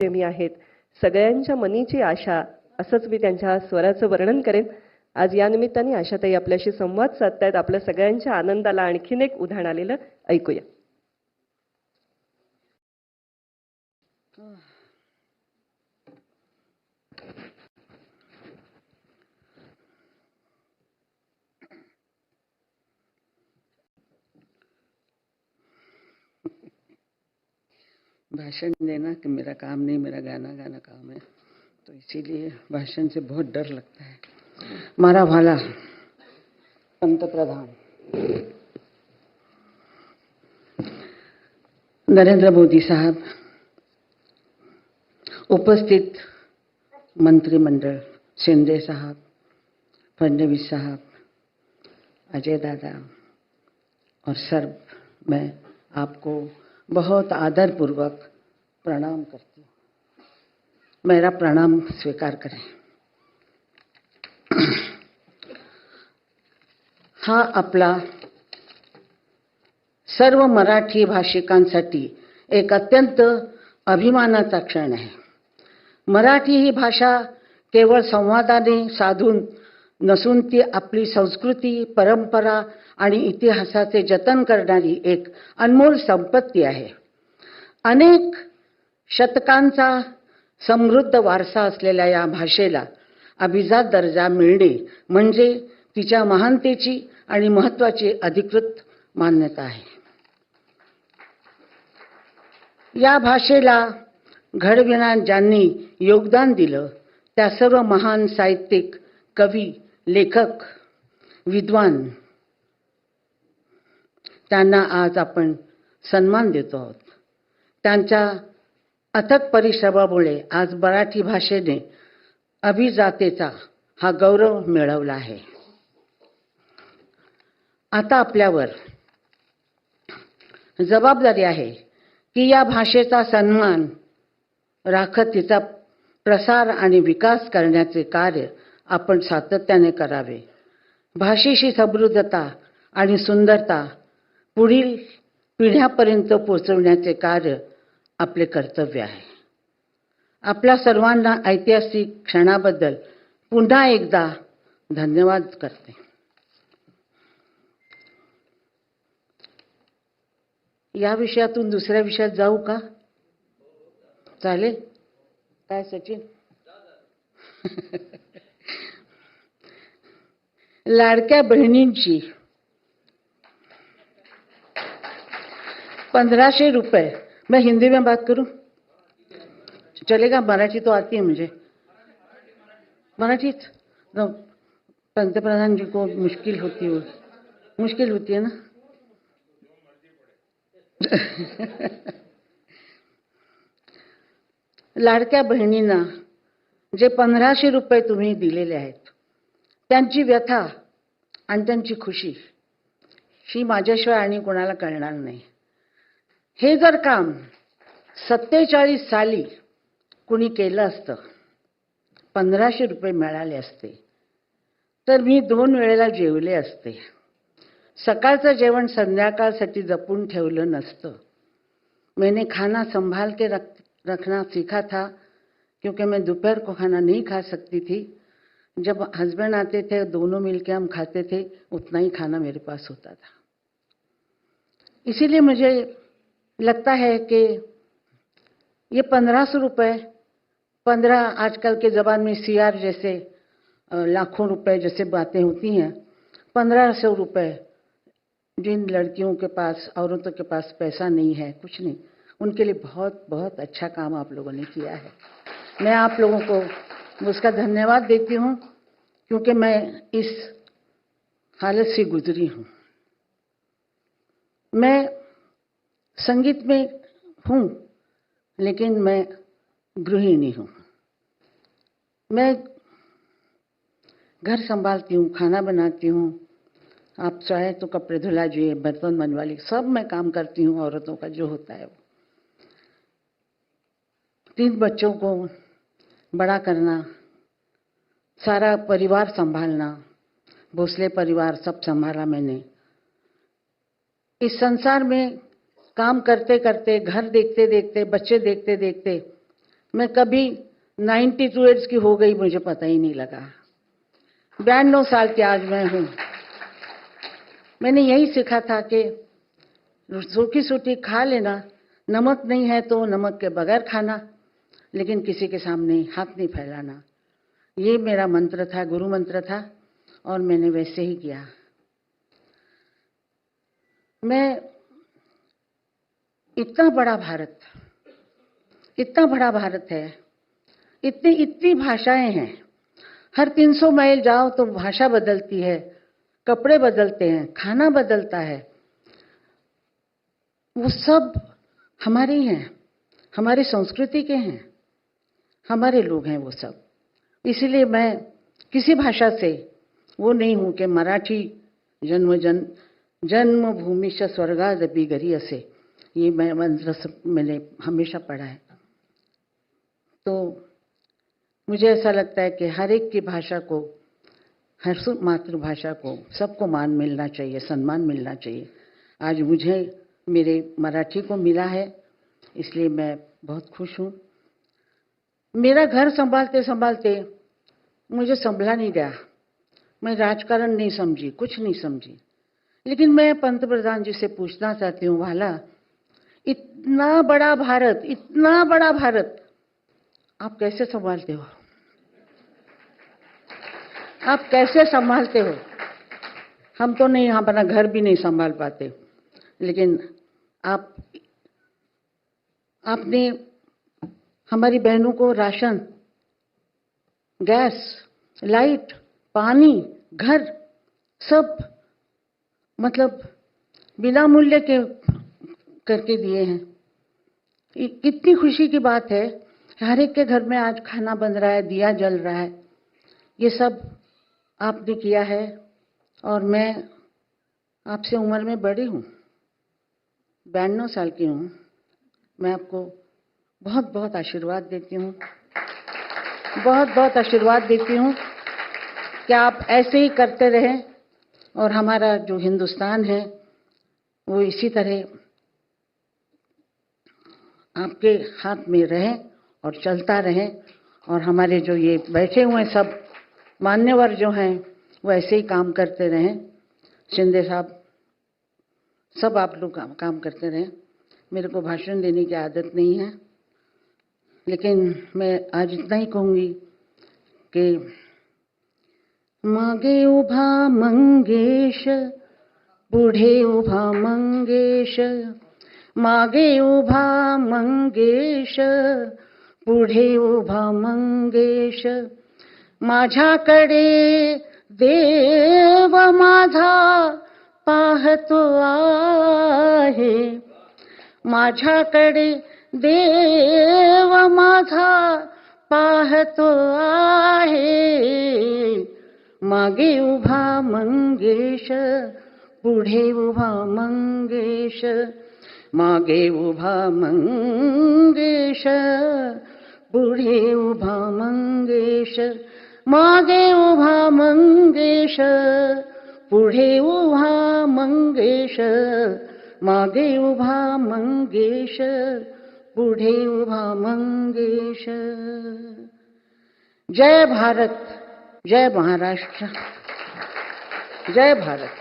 प्रेमी आहेत, सगळ्यांच्या मनीची आशा, असंच मी त्यांच्या स्वराचं वर्णन करेन. आज या निमित्ताने आशाताई आपल्याशी संवाद साधतायत. आपल्या सगळ्यांच्या आनंदाला आणखीन एक उधाण आलेलं ऐकूया. भाषण देना कि मेरा काम नहीं, मेरा गाना गाना काम है, तो इसीलिए भाषण से बहुत डर लगता है. मारा भाला पंतप्रधान नरेंद्र मोदी साहब, उपस्थित मंत्रिमंडल, शिंदे साहब, फडणवीस साहब, अजय दादा और सर, मैं आपको बहुत आदरपूर्वक प्रणाम करती हूँ. मेरा प्रणाम स्वीकार करें. हा आपला सर्व मराठी भाषिकांसाठी एक अत्यंत अभिमानाचा क्षण आहे. मराठी ही भाषा केवळ संवादाने साधून नसून ती आपली संस्कृती, परंपरा आणि इतिहासाचे जतन करणारी एक अनमोल संपत्ती आहे. अनेक शतकांचा समृद्ध वारसा असलेल्या या भाषेला अभिजात दर्जा मिळणे म्हणजे तिच्या महानतेची आणि महत्त्वाची अधिकृत मान्यता आहे. या भाषेला घडविण्यात ज्यांनी योगदान दिलं त्या सर्व महान साहित्यिक, कवी, लेखक, विद्वान, त्यांना आज आपण सन्मान देतो आहोत. त्यांच्या अथक परिश्रमामुळे आज मराठी भाषेने अभिजातेचा हा गौरव मिळवला आहे. आता आपल्यावर जबाबदारी आहे की या भाषेचा सन्मान राखत तिचा प्रसार आणि विकास करण्याचे कार्य आपण सातत्याने करावे. भाषेची समृद्धता आणि सुंदरता पुढील पिढ्यापर्यंत पोहोचवण्याचे कार्य आपले कर्तव्य आहे. आपल्या सर्वांना ऐतिहासिक क्षणाबद्दल पुन्हा एकदा धन्यवाद करते. या विषयातून दुसऱ्या विषयात जाऊ का? चालेल काय सचिन? लाडक्या बहिणींची 1500 रुपये. मैं हिंदी में बात करूं चलेगा? मराठी तो आती है मुझे. मराठी पंतप्रधान जी को मुश्किल होती है ना. लाडक्या बहिणींना जे 1500 रुपये तुम्ही दिलेले आहेत त्यांची व्यथा आणि त्यांची खुशी ही माझ्याशिवाय आणि कोणाला कळणार नाही. हे जर काम 47 साली कुणी केलं असतं, 1500 रुपये मिळाले असते तर मी 2 वेळेला जेवले असते. सकाळचं जेवण संध्याकाळसाठी जपून ठेवलं नसतं. मैंने खाना संभाल के रखना सीखा था क्योंकि मैं दोपहर को खाना नहीं खा सकती थी. जब हस्बैंड आते थे दोनों मिलके हम खाते थे, उतना ही खाना मेरे पास होता था. इसीलिए मुझे लगता है कि ये 1500 रुपये, 15 आजकल के ज़बान में CR जैसे लाखों रुपए जैसे बातें होती हैं, 1500 रुपये जिन लड़कियों के पास, औरतों के पास पैसा नहीं है, कुछ नहीं, उनके लिए बहुत बहुत अच्छा काम आप लोगों ने किया है. मैं आप लोगों को उसका धन्यवाद देती हूँ क्योंकि मैं इस हालत से गुजरी हूँ. मैं संगीत में हूँ लेकिन मैं गृहिणी हूँ. मैं घर संभालती हूँ, खाना बनाती हूँ, आप चाहे तो कपड़े धुला दीजिए, बर्तन बनवा लीजिए, सब मैं काम करती हूँ. औरतों का जो होता है वो 3 बच्चों को बड़ा करना, सारा परिवार संभालना, भोसले परिवार सब संभाला मैंने. इस संसार में काम करते करते, घर देखते देखते, बच्चे देखते देखते मैं कभी 92 ईयर्स की हो गई मुझे पता ही नहीं लगा। 92 साल की आज मैं हूँ। मैंने यही सीखा था कि सूखी सूखी खा लेना, नमक नहीं है तो नमक के बगैर खाना, लेकिन किसी के सामने हाथ नहीं फैलाना। ये मेरा मंत्र था, गुरु मंत्र था, और मैंने वैसे ही किया। मैं इतना बड़ा भारत है, इतनी भाषाएं हैं। हर 300 माइल जाओ तो भाषा बदलती है, कपड़े बदलते हैं, खाना बदलता है। वो सब हमारे ही हैं, हमारी संस्कृति के हैं, हमारे लोग हैं वो सब। इसलिए मैं किसी भाषा से वो नहीं हूं कि मराठी जन्मभूमि च स्वर्गादपि गरीयसे, ये मैं मंत्र मैंने हमेशा पढ़ा है। तो मुझे ऐसा लगता है कि हर एक की भाषा को, हर मातृभाषा को सबको मान मिलना चाहिए, सम्मान मिलना चाहिए। आज मुझे मेरे मराठी को मिला है, इसलिए मैं बहुत खुश हूँ। मेरा घर संभालते संभालते मुझे संभला नहीं गया। मैं राजकारण नहीं समझी, कुछ नहीं समझी, लेकिन मैं पंतप्रधान जी से पूछना चाहती हूँ, वाला इतना बड़ा भारत आप कैसे संभालते हो? आप कैसे संभालते हो? हम तो नहीं, अपना घर भी नहीं संभाल पाते, लेकिन आपने हमारी बहनों को राशन, गैस, लाइट, पानी, घर सब मतलब बिना मूल्य के करके दिए हैं। कितनी खुशी की बात है। हर एक के घर में आज खाना बन रहा है, दिया जल रहा है। ये सब आपने किया है, और मैं आपसे उम्र में बड़ी हूँ, 92 साल की हूँ। मैं आपको बहुत बहुत आशीर्वाद देती हूँ, बहुत आशीर्वाद देती हूँ कि आप ऐसे ही करते रहें, और हमारा जो हिंदुस्तान है वो इसी तरह आपके हाथ में रहे और चलता रहे। और हमारे जो ये बैठे हुए सब मान्यवर जो हैं वो ऐसे ही काम करते रहें। शिंदे साहब, सब आप लोग काम करते रहें। मेरे को भाषण देने की आदत नहीं है, लेकिन मैं आज इतना ही कहूँगी कि मागे उभा मंगेश, पुढे उभा मंगेश, मागे उभा मंगेश, पुढे उभा मंगेश, माझ्याकडे देव माझा पाहतो आहे, माझ्याकडे देव माझा पाहतो आहे, मागे उभा मंगेश, पुढे उभा मंगेश, मागे उभा मंगेश, पुढे उभा मंगेश, मागे उभा मंगेश, पुढे उभा मंगेश, मागे उभा मंगेश, पुढे उभा मंगेश। जय भारत, जय महाराष्ट्र, जय भारत।